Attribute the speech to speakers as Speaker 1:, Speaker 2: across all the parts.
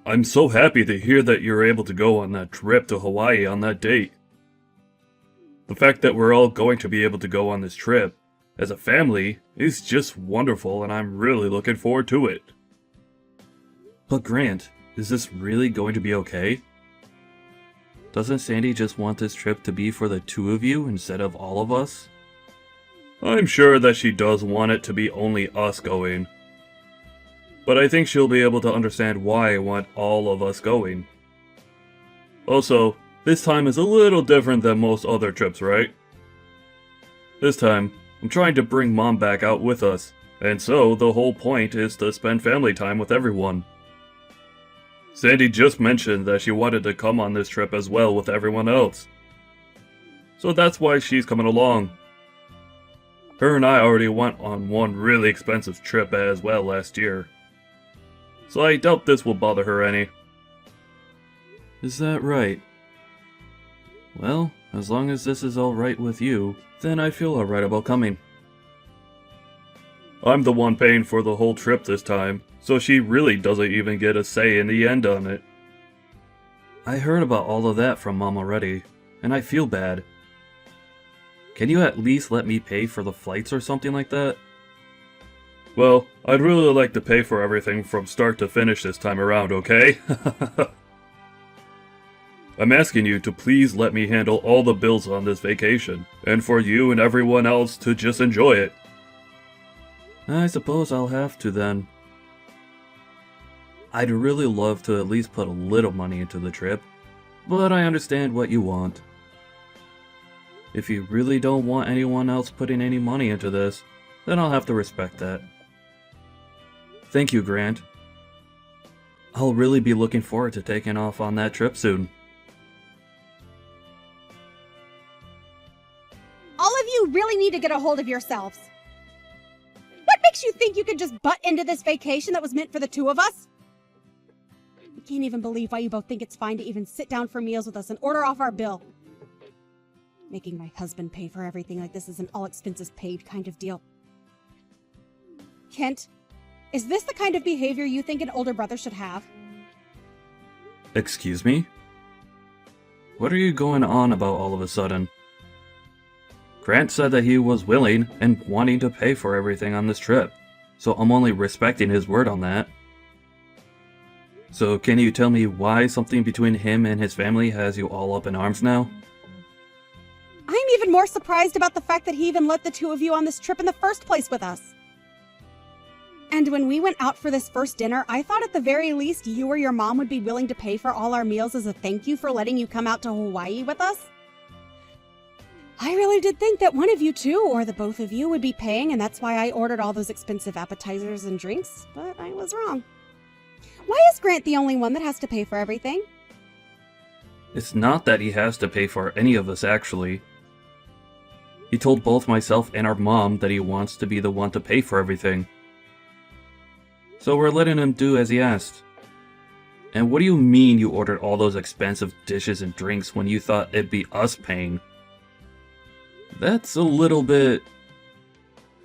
Speaker 1: I'm so happy to hear that you're able to go on that trip to Hawaii on that date. The fact that we're all going to be able to go on this trip as a family is just wonderful, and I'm really looking forward to it. But Grant, is this really going to be okay? Doesn't Sandy just want this trip to be for the two of you instead of all of us? I'm sure that she does want it to be only us going. But I think she'll be able to understand why I want all of us going. Also, this time is a little different than most other trips, right? This time, I'm trying to bring Mom back out with us, and so the whole point is to spend family time with everyone. Sandy just mentioned that she wanted to come on this trip as well with everyone else. So that's why she's coming along. Her and I already went on one really expensive trip as well last year. So I doubt this will bother her any. Is that right? Well, as long as this is alright with you, then I feel alright about coming. I'm the one paying for the whole trip this time, so she really doesn't even get a say in the end on it. I heard about all of that from Mom already, and I feel bad. Can you at least let me pay for the flights or something like that? Well, I'd really like to pay for everything from start to finish this time around, okay? I'm asking you to please let me handle all the bills on this vacation, and for you and everyone else to just enjoy it. I suppose I'll have to then. I'd really love to at least put a little money into the trip, but I understand what you want. If you really don't want anyone else putting any money into this, then I'll have to respect that. Thank you, Grant. I'll really be looking forward to taking off on that trip soon.
Speaker 2: All of you really need to get a hold of yourselves. What makes you think you could just butt into this vacation that was meant for the two of us? I can't even believe why you both think it's fine to even sit down for meals with us and order off our bill. Making my husband pay for everything like this is an all-expenses-paid kind of deal. Kent, is this the kind of behavior you think an older brother should have?
Speaker 1: Excuse me? What are you going on about all of a sudden? Grant said that he was willing and wanting to pay for everything on this trip, so I'm only respecting his word on that. So can you tell me why something between him and his family has you all up in arms now?
Speaker 2: I'm even more surprised about the fact that he even let the two of you on this trip in the first place with us. And when we went out for this first dinner, I thought at the very least you or your mom would be willing to pay for all our meals as a thank you for letting you come out to Hawaii with us. I really did think that one of you two, or the both of you, would be paying, and that's why I ordered all those expensive appetizers and drinks, but I was wrong. Why is Grant the only one that has to pay for everything?
Speaker 1: It's not that he has to pay for any of us, actually. He told both myself and our mom that he wants to be the one to pay for everything. So we're letting him do as he asked. And what do you mean you ordered all those expensive dishes and drinks when you thought it'd be us paying? That's a little bit...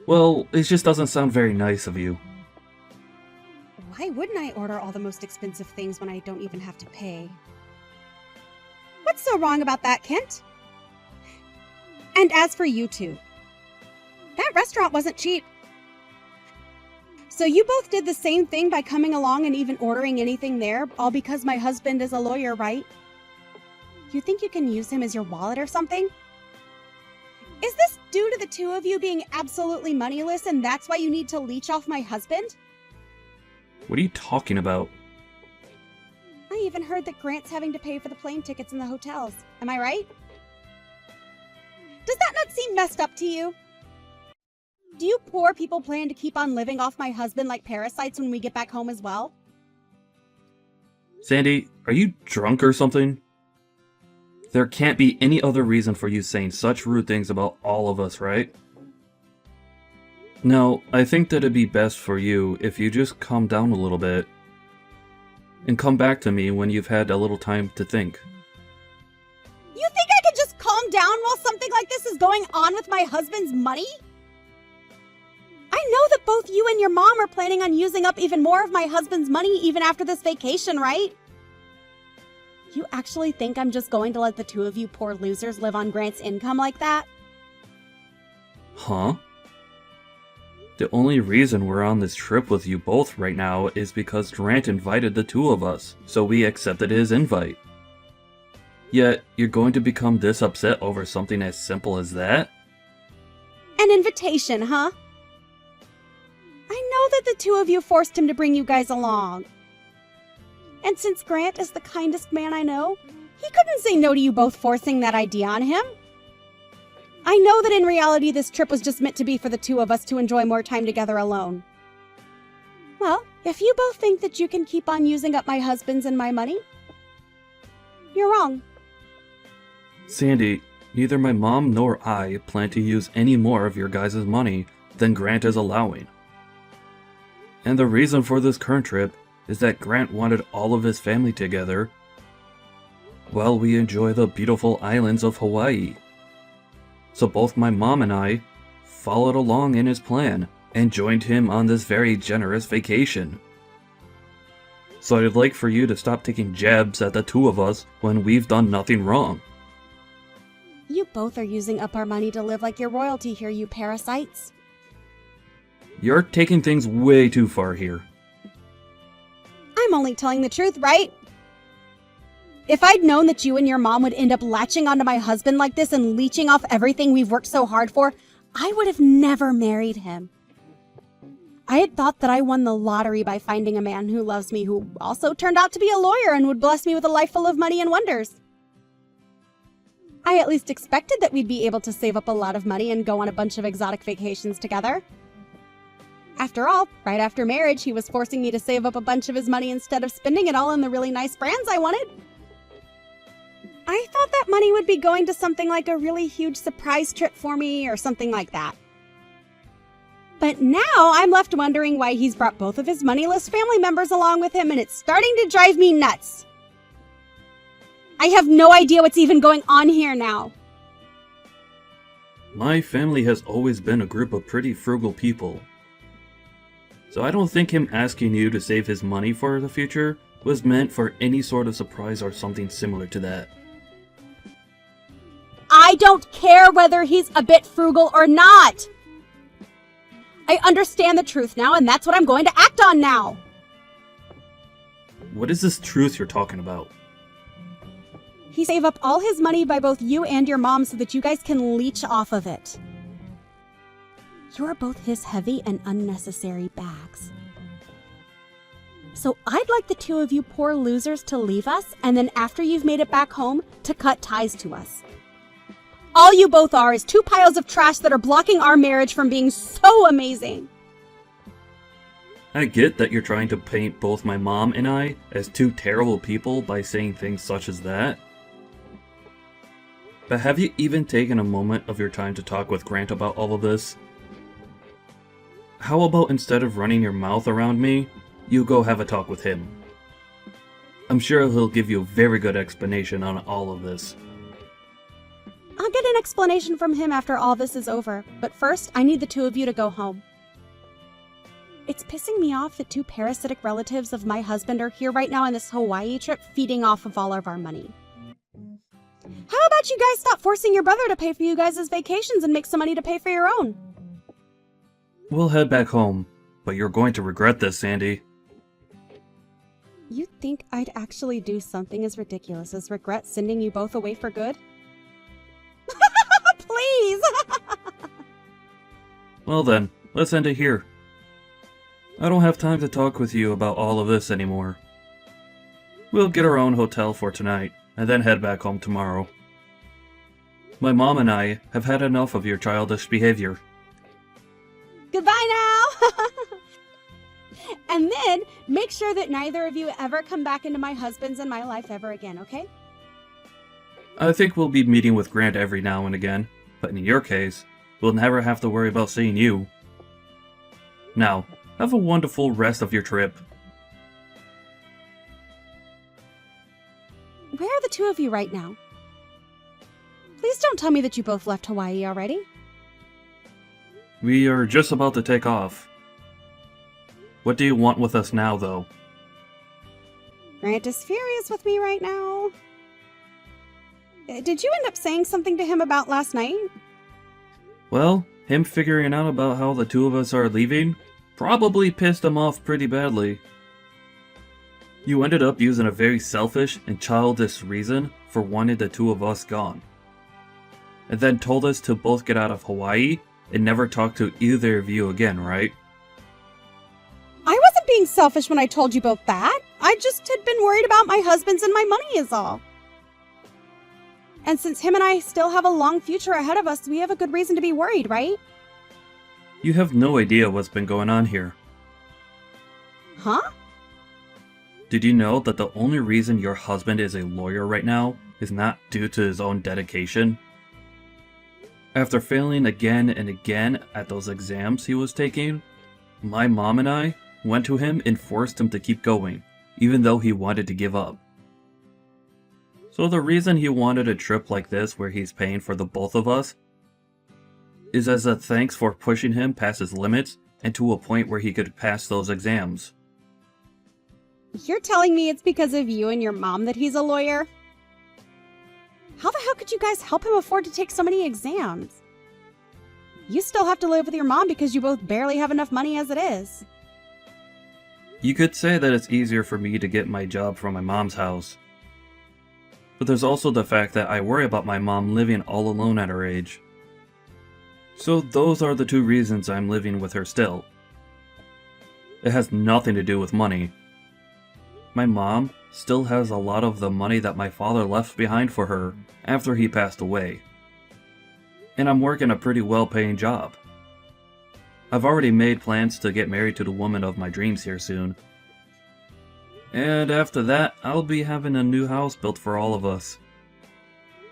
Speaker 1: Well, it just doesn't sound very nice of you.
Speaker 2: Why wouldn't I order all the most expensive things when I don't even have to pay? What's so wrong about that, Kent? And as for you two, that restaurant wasn't cheap. So you both did the same thing by coming along and even ordering anything there, all because my husband is a lawyer, right? You think you can use him as your wallet or something? Is this due to the two of you being absolutely moneyless and that's why you need to leech off my husband?
Speaker 1: What are you talking about?
Speaker 2: I even heard that Grant's having to pay for the plane tickets and the hotels. Am I right? Does that not seem messed up to you? Do you poor people plan to keep on living off my husband like parasites when we get back home as well?
Speaker 1: Sandy, are you drunk or something? There can't be any other reason for you saying such rude things about all of us, right? No, I think that it'd be best for you if you just calm down a little bit. And come back to me when you've had a little time to think.
Speaker 2: You think I could just calm down while something like this is going on with my husband's money? I know that both you and your mom are planning on using up even more of my husband's money even after this vacation, right? You actually think I'm just going to let the two of you poor losers live on Grant's income like that?
Speaker 1: Huh? The only reason we're on this trip with you both right now is because Grant invited the two of us, so we accepted his invite. Yet, you're going to become this upset over something as simple as that?
Speaker 2: An invitation, huh? I know that the two of you forced him to bring you guys along. And since Grant is the kindest man I know, he couldn't say no to you both forcing that idea on him. I know that in reality this trip was just meant to be for the two of us to enjoy more time together alone. Well, if you both think that you can keep on using up my husband's and my money, you're wrong.
Speaker 1: Sandy, neither my mom nor I plan to use any more of your guys' money than Grant is allowing. And the reason for this current trip is that Grant wanted all of his family together while we enjoy the beautiful islands of Hawaii. So both my mom and I followed along in his plan and joined him on this very generous vacation. So I'd like for you to stop taking jabs at the two of us when we've done nothing wrong.
Speaker 2: You both are using up our money to live like you're royalty here, you parasites.
Speaker 1: You're taking things way too far here.
Speaker 2: I'm only telling the truth, right? If I'd known that you and your mom would end up latching onto my husband like this and leeching off everything we've worked so hard for, I would have never married him. I had thought that I won the lottery by finding a man who loves me, who also turned out to be a lawyer and would bless me with a life full of money and wonders. I at least expected that we'd be able to save up a lot of money and go on a bunch of exotic vacations together. After all, right after marriage, he was forcing me to save up a bunch of his money instead of spending it all on the really nice brands I wanted. I thought that money would be going to something like a really huge surprise trip for me or something like that. But now I'm left wondering why he's brought both of his moneyless family members along with him, and it's starting to drive me nuts. I have no idea what's even going on here now.
Speaker 1: My family has always been a group of pretty frugal people. So I don't think him asking you to save his money for the future was meant for any sort of surprise or something similar to that.
Speaker 2: I don't care whether he's a bit frugal or not. I understand the truth now, and that's what I'm going to act on now.
Speaker 1: What is this truth you're talking about?
Speaker 2: He saved up all his money by both you and your mom so that you guys can leech off of it. You're both his heavy and unnecessary bags. So I'd like the two of you poor losers to leave us, and then after you've made it back home, to cut ties to us. All you both are is two piles of trash that are blocking our marriage from being so amazing.
Speaker 1: I get that you're trying to paint both my mom and I as two terrible people by saying things such as that. But have you even taken a moment of your time to talk with Grant about all of this? How about instead of running your mouth around me, you go have a talk with him? I'm sure he'll give you a very good explanation on all of this.
Speaker 2: I'll get an explanation from him after all this is over, but first I need the two of you to go home. It's pissing me off that two parasitic relatives of my husband are here right now on this Hawaii trip feeding off of all of our money. How about you guys stop forcing your brother to pay for you guys' vacations and make some money to pay for your own?
Speaker 1: We'll head back home, but you're going to regret this, Sandy.
Speaker 2: You think I'd actually do something as ridiculous as regret sending you both away for good? Please!
Speaker 1: Well then, let's end it here. I don't have time to talk with you about all of this anymore. We'll get our own hotel for tonight, and then head back home tomorrow. My mom and I have had enough of your childish behavior.
Speaker 2: Goodbye now! And then, make sure that neither of you ever come back into my husband's and my life ever again, okay?
Speaker 1: I think we'll be meeting with Grant every now and again, but in your case, we'll never have to worry about seeing you. Now, have a wonderful rest of your trip.
Speaker 2: Where are the two of you right now? Please don't tell me that you both left Hawaii already.
Speaker 1: We are just about to take off. What do you want with us now, though?
Speaker 2: Grant is furious with me right now. Did you end up saying something to him about last night?
Speaker 1: Well, him figuring out about how the two of us are leaving probably pissed him off pretty badly. You ended up using a very selfish and childish reason for wanting the two of us gone. And then told us to both get out of Hawaii and never talk to either of you again, right?
Speaker 2: I wasn't being selfish when I told you both that. I just had been worried about my husband's and my money is all. And since him and I still have a long future ahead of us, we have a good reason to be worried, right?
Speaker 1: You have no idea what's been going on here.
Speaker 2: Huh?
Speaker 1: Did you know that the only reason your husband is a lawyer right now is not due to his own dedication? After failing again and again at those exams he was taking, my mom and I went to him and forced him to keep going, even though he wanted to give up. So the reason he wanted a trip like this where he's paying for the both of us is as a thanks for pushing him past his limits and to a point where he could pass those exams.
Speaker 2: You're telling me it's because of you and your mom that he's a lawyer? How the hell could you guys help him afford to take so many exams? You still have to live with your mom because you both barely have enough money as it is.
Speaker 1: You could say that it's easier for me to get my job from my mom's house. But there's also the fact that I worry about my mom living all alone at her age. So those are the two reasons I'm living with her still. It has nothing to do with money. My mom still has a lot of the money that my father left behind for her after he passed away. And I'm working a pretty well-paying job. I've already made plans to get married to the woman of my dreams here soon. And after that, I'll be having a new house built for all of us.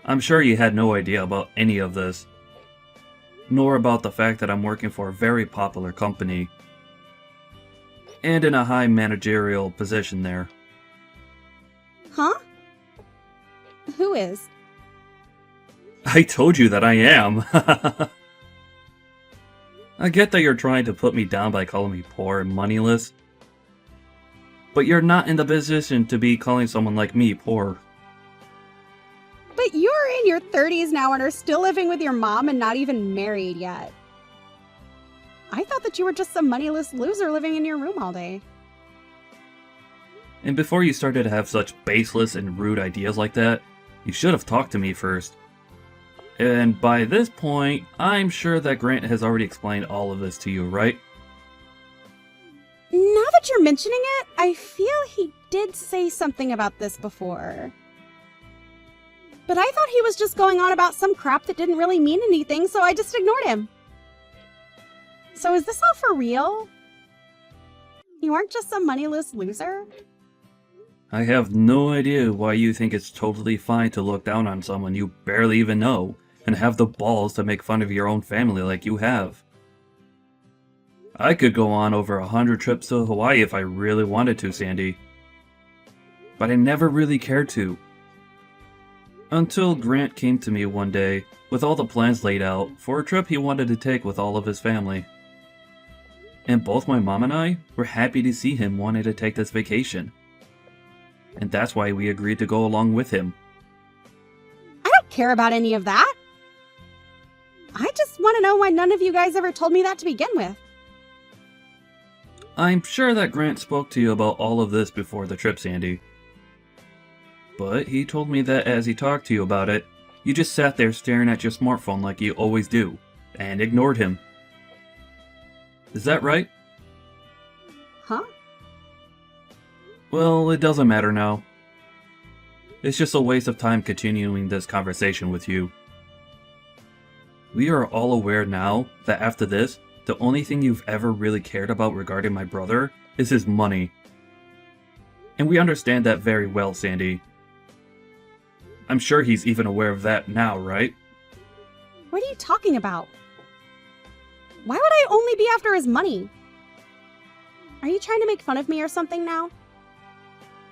Speaker 1: I'm sure you had no idea about any of this, nor about the fact that I'm working for a very popular company, and in a high managerial position there.
Speaker 2: Huh? Who is?
Speaker 1: I told you that I am! I get that you're trying to put me down by calling me poor and moneyless, but you're not in the position to be calling someone like me poor.
Speaker 2: But you're in your 30s now and are still living with your mom and not even married yet. I thought that you were just some moneyless loser living in your room all day.
Speaker 1: And before you started to have such baseless and rude ideas like that, you should have talked to me first. And by this point, I'm sure that Grant has already explained all of this to you, right?
Speaker 2: Now that you're mentioning it, I feel he did say something about this before. But I thought he was just going on about some crap that didn't really mean anything, so I just ignored him. So is this all for real? You aren't just some moneyless loser?
Speaker 1: I have no idea why you think it's totally fine to look down on someone you barely even know, and have the balls to make fun of your own family like you have. I could go on over 100 trips to Hawaii if I really wanted to, Sandy. But I never really cared to. Until Grant came to me one day with all the plans laid out for a trip he wanted to take with all of his family. And both my mom and I were happy to see him wanting to take this vacation. And that's why we agreed to go along with him.
Speaker 2: I don't care about any of that. I just want to know why none of you guys ever told me that to begin with.
Speaker 1: I'm sure that Grant spoke to you about all of this before the trip, Sandy. But he told me that as he talked to you about it, you just sat there staring at your smartphone like you always do, and ignored him. Is that right?
Speaker 2: Huh?
Speaker 1: Well, it doesn't matter now. It's just a waste of time continuing this conversation with you. We are all aware now that after this, the only thing you've ever really cared about regarding my brother is his money. And we understand that very well, Sandy. I'm sure he's even aware of that now, right?
Speaker 2: What are you talking about? Why would I only be after his money? Are you trying to make fun of me or something now?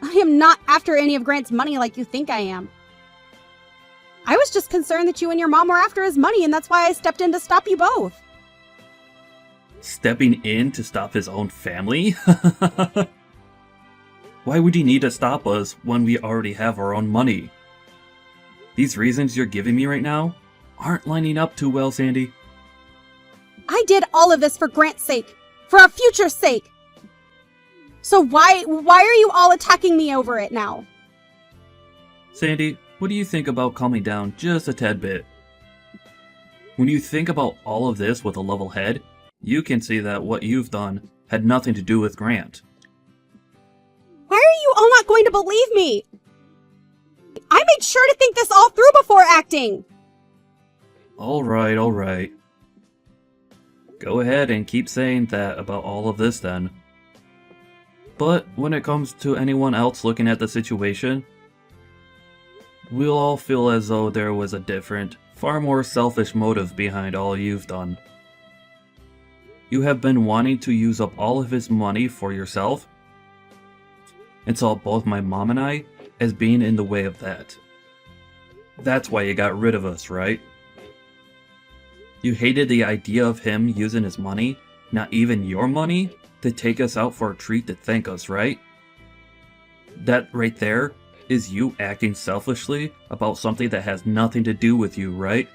Speaker 2: I am not after any of Grant's money like you think I am. I was just concerned that you and your mom were after his money, and that's why I stepped in to stop you both.
Speaker 1: Stepping in to stop his own family? Why would he need to stop us when we already have our own money? These reasons you're giving me right now aren't lining up too well, Sandy.
Speaker 2: I did all of this for Grant's sake, for our future's sake. So why are you all attacking me over it now?
Speaker 1: Sandy, what do you think about calming down just a tad bit? When you think about all of this with a level head, you can see that what you've done had nothing to do with Grant.
Speaker 2: Why are you all not going to believe me? I made sure to think this all through before acting.
Speaker 1: Alright. Go ahead and keep saying that about all of this then. But when it comes to anyone else looking at the situation, we'll all feel as though there was a different, far more selfish motive behind all you've done. You have been wanting to use up all of his money for yourself, and saw both my mom and I as being in the way of that. That's why you got rid of us, right? You hated the idea of him using his money, not even your money, to take us out for a treat to thank us, right? That right there is you acting selfishly about something that has nothing to do with you, right?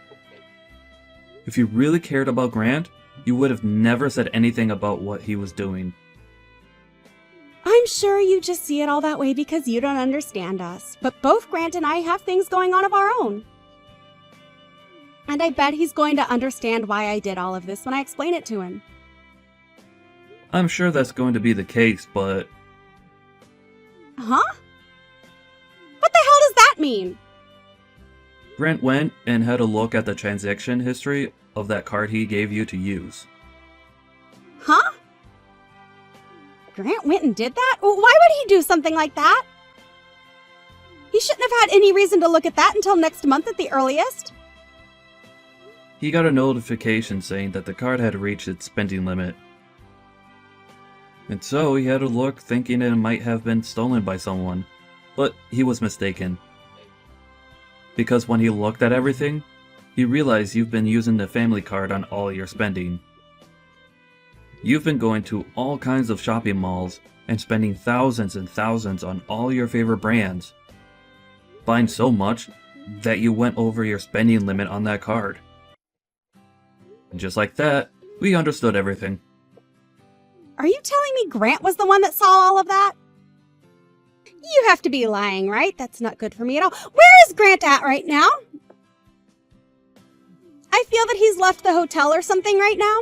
Speaker 1: If you really cared about Grant, you would have never said anything about what he was doing.
Speaker 2: I'm sure you just see it all that way because you don't understand us. But both Grant and I have things going on of our own. And I bet he's going to understand why I did all of this when I explain it to him.
Speaker 1: I'm sure that's going to be the case, but...
Speaker 2: Huh? What the hell does that mean?
Speaker 1: Grant went and had a look at the transaction history of that card he gave you to use.
Speaker 2: Huh? Grant went and did that? Why would he do something like that? He shouldn't have had any reason to look at that until next month at the earliest.
Speaker 1: He got a notification saying that the card had reached its spending limit. And so he had a look thinking it might have been stolen by someone, but he was mistaken. Because when he looked at everything, he realized you've been using the family card on all your spending. You've been going to all kinds of shopping malls and spending thousands and thousands on all your favorite brands. Buying so much that you went over your spending limit on that card. And just like that, we understood everything.
Speaker 2: Are you telling me Grant was the one that saw all of that? You have to be lying, right? That's not good for me at all. Where is Grant at right now? I feel that he's left the hotel or something right now.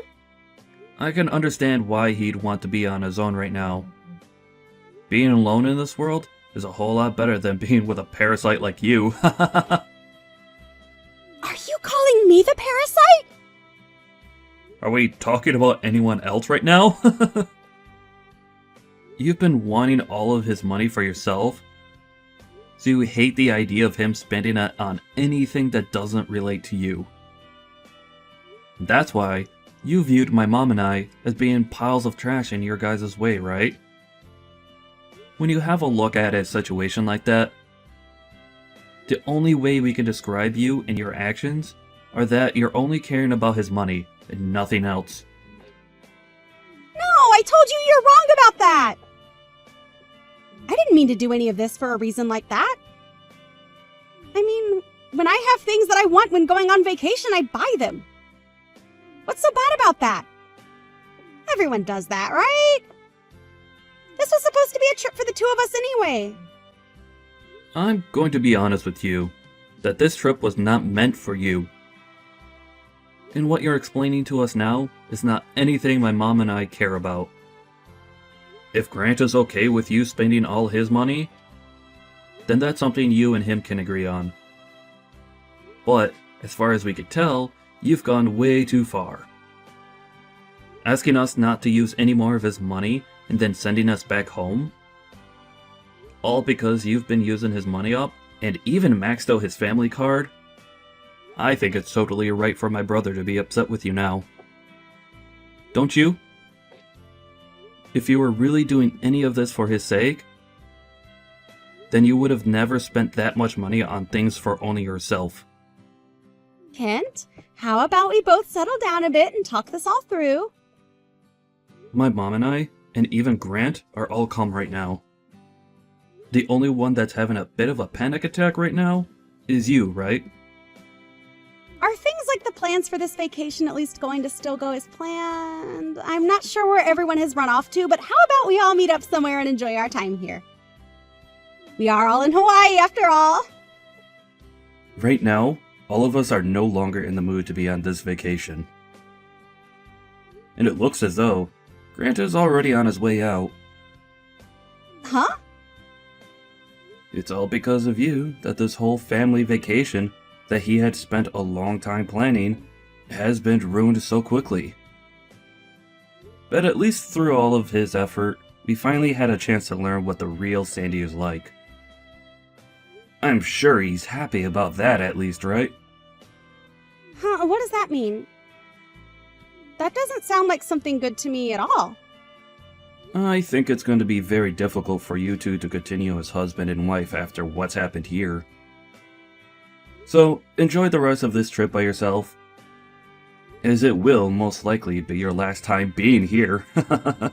Speaker 1: I can understand why he'd want to be on his own right now. Being alone in this world is a whole lot better than being with a parasite like you.
Speaker 2: Are you calling me the parasite?
Speaker 1: Are we talking about anyone else right now? You've been wanting all of his money for yourself, so you hate the idea of him spending it on anything that doesn't relate to you. That's why you viewed my mom and I as being piles of trash in your guys' way, right? When you have a look at a situation like that, the only way we can describe you and your actions are that you're only caring about his money and nothing else.
Speaker 2: No, I told you you're wrong about that. I didn't mean to do any of this for a reason like that. I mean, when I have things that I want when going on vacation, I buy them. What's so bad about that? Everyone does that, right? This was supposed to be a trip for the two of us anyway.
Speaker 1: I'm going to be honest with you, that this trip was not meant for you. And what you're explaining to us now is not anything my mom and I care about. If Grant is okay with you spending all his money, then that's something you and him can agree on. But, as far as we could tell, you've gone way too far. Asking us not to use any more of his money and then sending us back home? All because you've been using his money up and even maxed out his family card? I think it's totally right for my brother to be upset with you now. Don't you? If you were really doing any of this for his sake, then you would have never spent that much money on things for only yourself.
Speaker 2: Kent, how about we both settle down a bit and talk this all through?
Speaker 1: My mom and I, and even Grant, are all calm right now. The only one that's having a bit of a panic attack right now is you, right?
Speaker 2: Are things like the plans for this vacation at least going to still go as planned? I'm not sure where everyone has run off to, but how about we all meet up somewhere and enjoy our time here? We are all in Hawaii after all.
Speaker 1: Right now, all of us are no longer in the mood to be on this vacation. And it looks as though Grant is already on his way out.
Speaker 2: Huh?
Speaker 1: It's all because of you that this whole family vacation that he had spent a long time planning has been ruined so quickly. But at least through all of his effort, we finally had a chance to learn what the real Sandy is like. I'm sure he's happy about that at least, right?
Speaker 2: Huh, what does that mean? That doesn't sound like something good to me at all.
Speaker 1: I think it's going to be very difficult for you two to continue as husband and wife after what's happened here. So, enjoy the rest of this trip by yourself, as it will most likely be your last time being here. The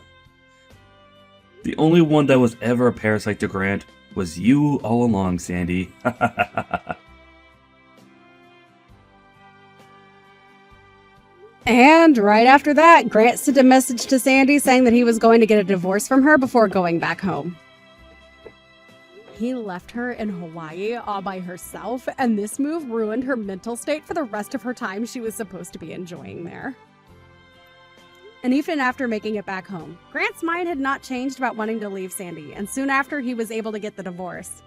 Speaker 1: only one that was ever a parasite to Grant was you all along, Sandy.
Speaker 2: And right after that, Grant sent a message to Sandy saying that he was going to get a divorce from her before going back home. He left her in Hawaii all by herself, and this move ruined her mental state for the rest of her time she was supposed to be enjoying there. And even after making it back home, Grant's mind had not changed about wanting to leave Sandy, and soon after he was able to get the divorce.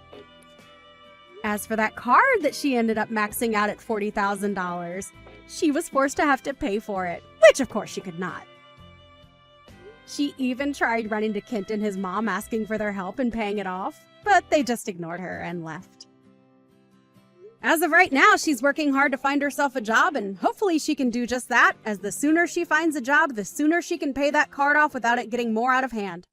Speaker 2: As for that card that she ended up maxing out at $40,000, she was forced to have to pay for it, which of course she could not. She even tried running to Kent and his mom asking for their help in paying it off, but they just ignored her and left. As of right now, she's working hard to find herself a job, and hopefully she can do just that, as the sooner she finds a job, the sooner she can pay that card off without it getting more out of hand.